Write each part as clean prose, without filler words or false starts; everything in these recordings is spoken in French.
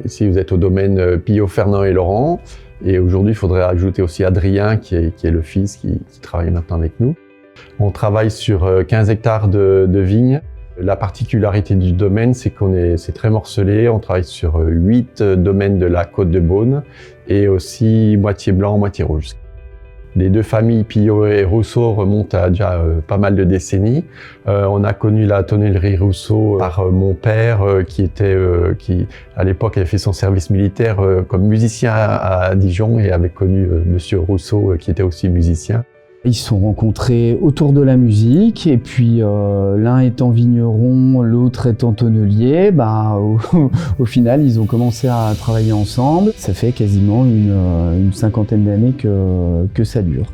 Ici, vous êtes au domaine Pillot, Fernand et Laurent. Et aujourd'hui, il faudrait ajouter aussi Adrien, qui est le fils, qui travaille maintenant avec nous. On travaille sur 15 hectares de vignes. La particularité du domaine, c'est c'est très morcelé. On travaille sur 8 domaines de la Côte de Beaune et aussi moitié blanc, moitié rouge. Les deux familles Pillot et Rousseau remontent à déjà pas mal de décennies. On a connu la tonnellerie Rousseau par mon père qui à l'époque avait fait son service militaire comme musicien à Dijon et avait connu Monsieur Rousseau qui était aussi musicien. Ils se sont rencontrés autour de la musique et puis l'un étant vigneron, l'autre étant tonnelier, au final ils ont commencé à travailler ensemble. Ça fait quasiment une cinquantaine d'années que ça dure.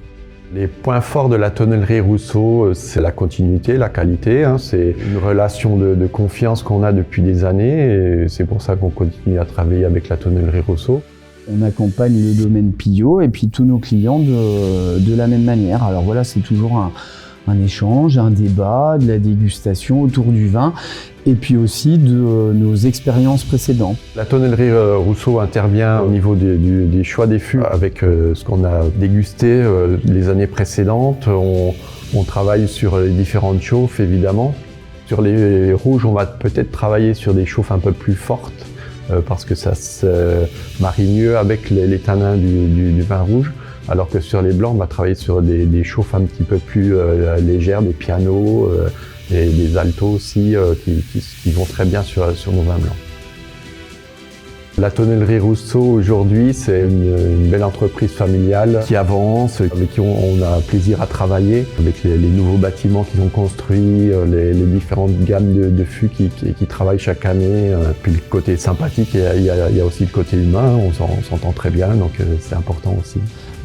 Les points forts de la tonnellerie Rousseau, c'est la continuité, la qualité. C'est une relation de confiance qu'on a depuis des années et c'est pour ça qu'on continue à travailler avec la tonnellerie Rousseau. On accompagne le domaine Pillot et puis tous nos clients de la même manière. Alors voilà, c'est toujours un échange, un débat, de la dégustation autour du vin et puis aussi de nos expériences précédentes. La tonnellerie Rousseau intervient au niveau des choix des fûts avec ce qu'on a dégusté les années précédentes. On travaille sur les différentes chauffes évidemment. Sur les rouges, on va peut-être travailler sur des chauffes un peu plus fortes. Parce que ça se marie mieux avec les tanins du vin rouge, alors que sur les blancs, on va travailler sur des chauffes un petit peu plus légères, des pianos, et des altos aussi, qui vont très bien sur nos vins blancs. La tonnellerie Rousseau aujourd'hui, c'est une belle entreprise familiale qui avance, avec qui on a plaisir à travailler, avec les nouveaux bâtiments qu'ils ont construits, les différentes gammes de fûts qui travaillent chaque année. Puis le côté sympathique, il y a aussi le côté humain, on s'entend très bien, donc c'est important aussi.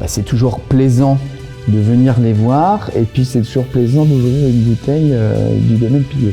C'est toujours plaisant de venir les voir et puis c'est toujours plaisant d'ouvrir une bouteille du domaine Pillot.